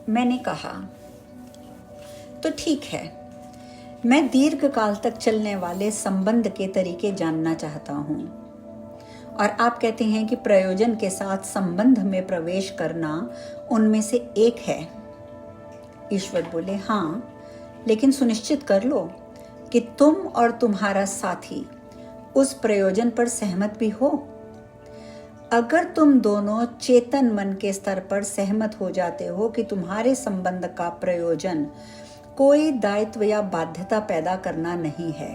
मैंने कहा, तो ठीक है, मैं दीर्घ काल तक चलने वाले संबंध के तरीके जानना चाहता हूँ। और आप कहते हैं कि प्रयोजन के साथ संबंध में प्रवेश करना उनमें से एक है। ईश्वर बोले, हाँ, लेकिन सुनिश्चित कर लो कि तुम और तुम्हारा साथी उस प्रयोजन पर सहमत भी हो। अगर तुम दोनों चेतन मन के स्तर पर सहमत हो जाते हो कि तुम्हारे संबंध का प्रयोजन कोई दायित्व या बाध्यता पैदा करना नहीं है,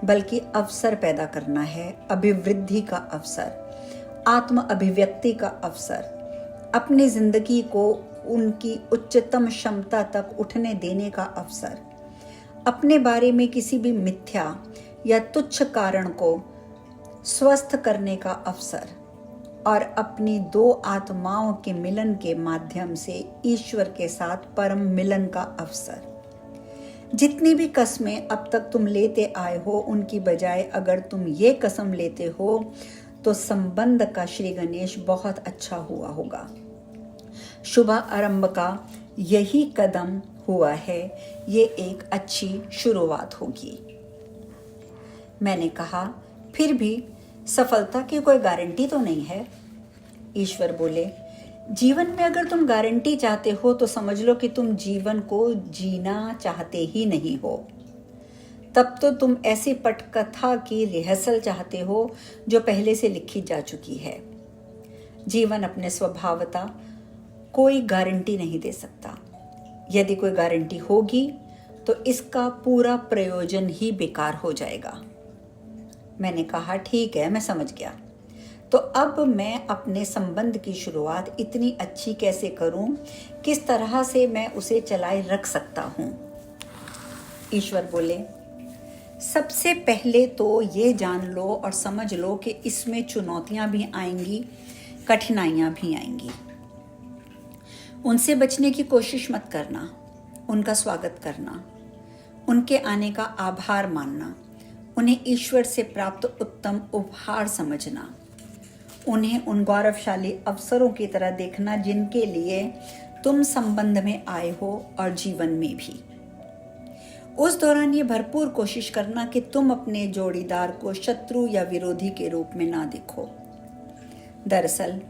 बल्कि अवसर पैदा करना है, अभिवृद्धि का अवसर, आत्म अभिव्यक्ति का अवसर, अपनी जिंदगी को उनकी उच्चतम क्षमता तक उठने देने का अवसर, अपने बारे में किसी भी मिथ्या या तुच्छ कारण को स्वस्थ करने का अवसर, और अपनी दो आत्माओं के मिलन के माध्यम से ईश्वर के साथ परम मिलन का अवसर। जितनी भी कस्में अब तक तुम लेते आए हो, उनकी बजाय अगर तुम ये कसम लेते हो तो संबंध का श्री गणेश बहुत अच्छा हुआ होगा। शुभ आरंभ का यही कदम हुआ है, ये एक अच्छी शुरुआत होगी। मैंने कहा, फिर भी सफलता की कोई गारंटी तो नहीं है। ईश्वर बोले, जीवन में अगर तुम गारंटी चाहते हो तो समझ लो कि तुम जीवन को जीना चाहते ही नहीं हो। तब तो तुम ऐसी पटकथा की रिहर्सल चाहते हो जो पहले से लिखी जा चुकी है। जीवन अपने स्वभावता कोई गारंटी नहीं दे सकता। यदि कोई गारंटी होगी तो इसका पूरा प्रयोजन ही बेकार हो जाएगा। मैंने कहा, ठीक है, मैं समझ गया। तो अब मैं अपने संबंध की शुरुआत इतनी अच्छी कैसे करूं? किस तरह से मैं उसे चलाए रख सकता हूं? ईश्वर बोले, सबसे पहले तो ये जान लो और समझ लो कि इसमें चुनौतियां भी आएंगी, कठिनाइयां भी आएंगी। उनसे बचने की कोशिश मत करना, उनका स्वागत करना, उनके आने का आभार मानना, उन्हें ईश्वर से प्राप्त उत्तम उपहार समझना, उन्हें उन गौरवशाली अवसरों की तरह देखना जिनके लिए तुम संबंध में आए हो, और जीवन में भी। उस दौरान ये भरपूर कोशिश करना कि तुम अपने जोड़ीदार को शत्रु या विरोधी के रूप में ना देखो। दरअसल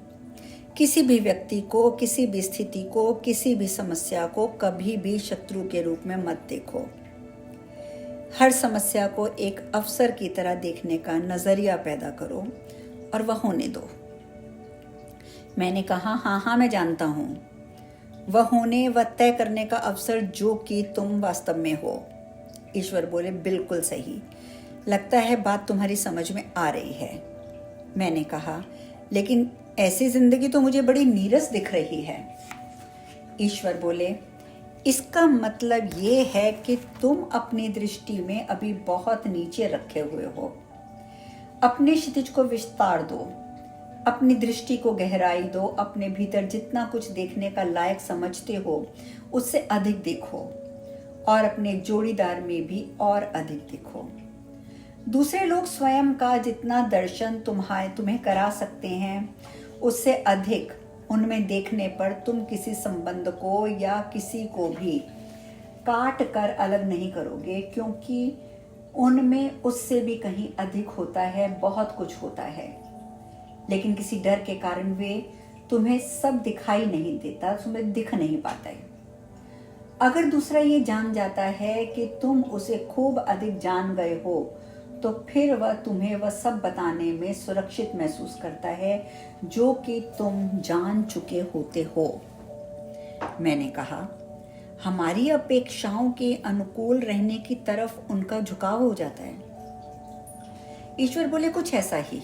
किसी भी व्यक्ति को, किसी भी स्थिति को, किसी भी समस्या को कभी भी शत्रु के रूप में मत देखो। हर समस्या को एक अवसर की तरह देखने का नजरिया पैदा करो और वह होने दो। मैंने कहा, हाँ, मैं जानता हूं, वह होने व तय करने का अवसर जो कि तुम वास्तव में हो। ईश्वर बोले, बिल्कुल सही, लगता है बात तुम्हारी समझ में आ रही है। मैंने कहा, लेकिन ऐसी जिंदगी तो मुझे बड़ी नीरस दिख रही है। ईश्वर बोले, इसका मतलब ये है कि तुम अपनी दृष्टि में अभी बहुत नीचे रखे हुए हो। अपने क्षितिज को विस्तार दो, अपनी दृष्टि को गहराई दो, अपने भीतर जितना कुछ देखने का लायक समझते हो उससे अधिक देखो, और अपने जोड़ीदार में भी और अधिक देखो। दूसरे लोग स्वयं का जितना दर्शन तुम्हें करा सकते हैं, उससे अधिक उनमें देखने पर तुम किसी संबंध को या किसी को भी काट कर अलग नहीं करोगे, क्योंकि उनमें उससे भी कहीं अधिक होता है, बहुत कुछ होता है। लेकिन किसी डर के कारण वे तुम्हें सब दिखाई नहीं देता, तुम्हें दिख नहीं पाता है। अगर दूसरा ये जान जाता है कि तुम उसे खूब अधिक जान गए हो, तो फिर वह तुम्हें वह सब बताने में सुरक्षित महसूस करता है जो कि तुम जान चुके होते हो। मैंने कहा, हमारी अपेक्षाओं के अनुकूल रहने की तरफ उनका झुकाव हो जाता है। ईश्वर बोले, कुछ ऐसा ही।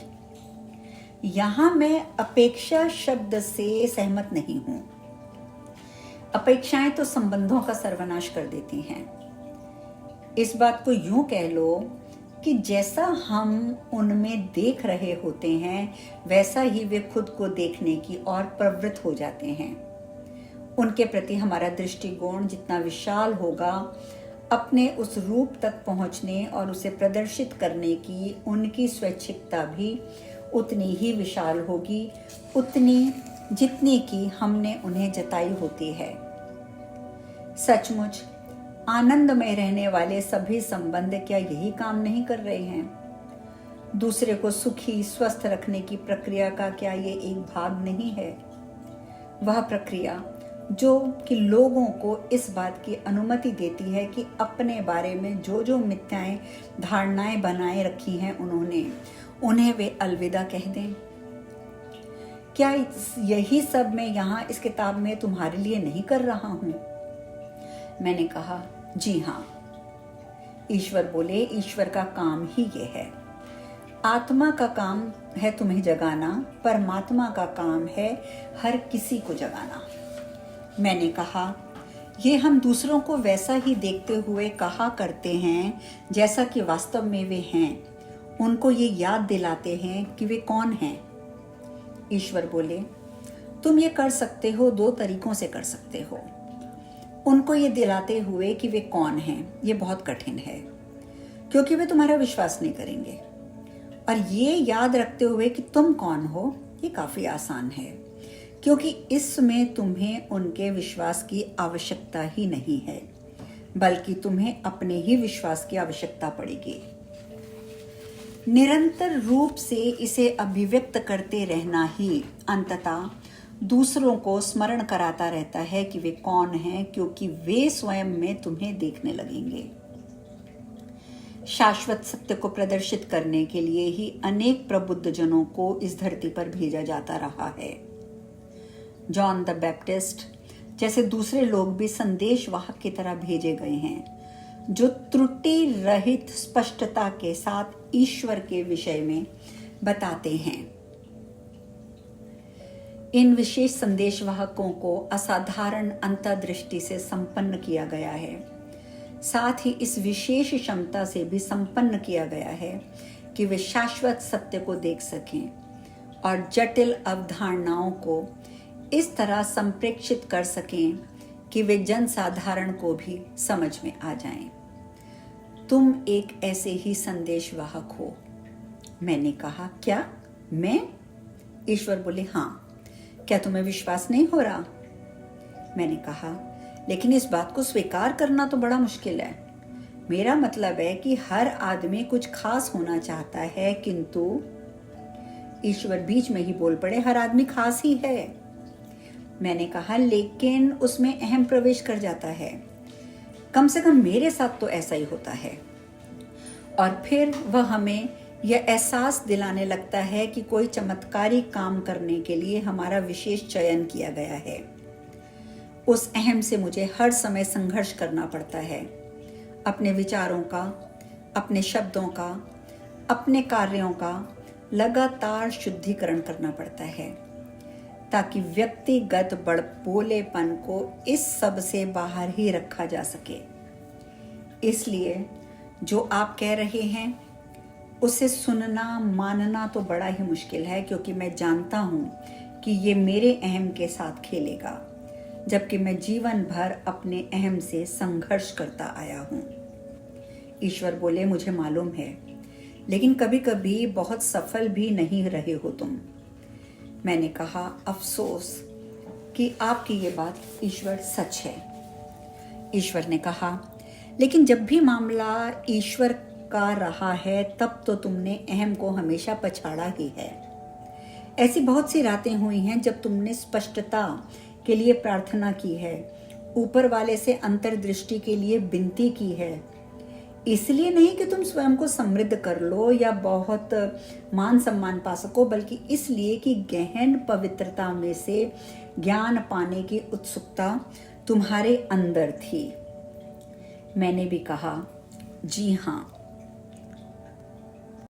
यहां मैं अपेक्षा शब्द से सहमत नहीं हूं। अपेक्षाएं तो संबंधों का सर्वनाश कर देती हैं। इस बात को यूं कह लो कि जैसा हम उनमें देख रहे होते हैं, वैसा ही वे खुद को देखने की ओर प्रवृत्त हो जाते हैं। उनके प्रति हमारा दृष्टिकोण जितना विशाल होगा, अपने उस रूप तक पहुंचने और उसे प्रदर्शित करने की उनकी स्वैच्छिकता भी उतनी ही विशाल होगी, उतनी जितनी की हमने उन्हें जताई होती है। सचमुच आनंद में रहने वाले सभी संबंध क्या यही काम नहीं कर रहे हैं? दूसरे को सुखी स्वस्थ रखने की प्रक्रिया का क्या ये एक भाग नहीं है? वह प्रक्रिया जो कि लोगों को इस बात की अनुमति देती है कि अपने बारे में जो जो मिथ्याएं धारणाएं बनाए रखी हैं उन्हें वे अलविदा कह दें। क्या यही सब मैं यहाँ इस किताब में तुम्हारे लिए नहीं कर रहा हूं? मैंने कहा, जी हाँ। ईश्वर बोले, ईश्वर का काम ही ये है। आत्मा का काम है तुम्हें जगाना, परमात्मा का काम है हर किसी को जगाना। मैंने कहा, ये हम दूसरों को वैसा ही देखते हुए कहा करते हैं जैसा कि वास्तव में वे हैं। उनको ये याद दिलाते हैं कि वे कौन हैं। ईश्वर बोले, तुम ये कर सकते हो, 2 तरीकों से कर सकते हो। उनको ये दिलाते हुए कि वे कौन हैं, ये बहुत कठिन है क्योंकि वे तुम्हारा विश्वास नहीं करेंगे। और ये याद रखते हुए कि तुम कौन हो, ये काफी आसान है क्योंकि इसमें तुम्हें उनके विश्वास की आवश्यकता ही नहीं है, बल्कि तुम्हें अपने ही विश्वास की आवश्यकता पड़ेगी। निरंतर रूप से इसे अभिव्यक्त करते रहना ही अंततः दूसरों को स्मरण कराता रहता है कि वे कौन हैं, क्योंकि वे स्वयं में तुम्हें देखने लगेंगे। शाश्वत सत्य को प्रदर्शित करने के लिए ही अनेक प्रबुद्ध जनों को इस धरती पर भेजा जाता रहा है। जॉन द बैप्टिस्ट जैसे दूसरे लोग भी संदेशवाहक की तरह भेजे गए हैं, जो त्रुटि रहित स्पष्टता के साथ ईश्वर के विषय में बताते हैं। इन विशेष संदेशवाहकों को असाधारण अंतर्दृष्टि से संपन्न किया गया है, साथ ही इस विशेष क्षमता से भी संपन्न किया गया है कि वे शाश्वत सत्य को देख सकें और जटिल अवधारणाओं को इस तरह संप्रेक्षित कर सकें कि वे जनसाधारण को भी समझ में आ जाएं। तुम एक ऐसे ही संदेशवाहक हो। मैंने कहा, क्या मैं? ईश्वर बोले, हाँ। क्या तुम्हें विश्वास नहीं हो रहा? मैंने कहा, लेकिन इस बात को स्वीकार करना तो बड़ा मुश्किल है। मेरा मतलब है कि हर आदमी कुछ खास होना चाहता है, किंतु ईश्वर बीच में ही बोल पड़े, हर आदमी खास ही है। मैंने कहा, लेकिन उसमें अहम प्रवेश कर जाता है। कम से कम मेरे साथ तो ऐसा ही होता है। और फिर वह हमें यह एहसास दिलाने लगता है कि कोई चमत्कारी काम करने के लिए हमारा विशेष चयन किया गया है। उस अहम से मुझे हर समय संघर्ष करना पड़ता है। अपने विचारों का, अपने शब्दों का, अपने कार्यों का लगातार शुद्धिकरण करना पड़ता है, ताकि व्यक्तिगत बड़बोलेपन को इस सब से बाहर ही रखा जा सके। इसलिए जो आप कह रहे हैं उसे सुनना मानना तो बड़ा ही मुश्किल है, क्योंकि मैं जानता हूं कि ये मेरे अहम के साथ खेलेगा, जबकि मैं जीवन भर अपने अहम से संघर्ष करता आया हूं। ईश्वर बोले, मुझे मालूम है, लेकिन कभी कभी बहुत सफल भी नहीं रहे हो तुम। मैंने कहा, अफसोस कि आपकी ये बात ईश्वर सच है। ईश्वर ने कहा, लेकिन जब भी मामला ईश्वर का रहा है तब तो तुमने अहम को हमेशा पछाड़ा ही है। ऐसी बहुत सी रातें हुई हैं जब तुमने स्पष्टता के लिए प्रार्थना की है, ऊपर वाले से अंतर्दृष्टि के लिए विनती की है। इसलिए नहीं कि तुम स्वयं को समृद्ध कर लो या बहुत मान सम्मान पा सको, बल्कि इसलिए कि गहन पवित्रता में से ज्ञान पाने की उत्सुकता तुम्हारे अंदर थी। मैंने भी कहा, जी हाँ,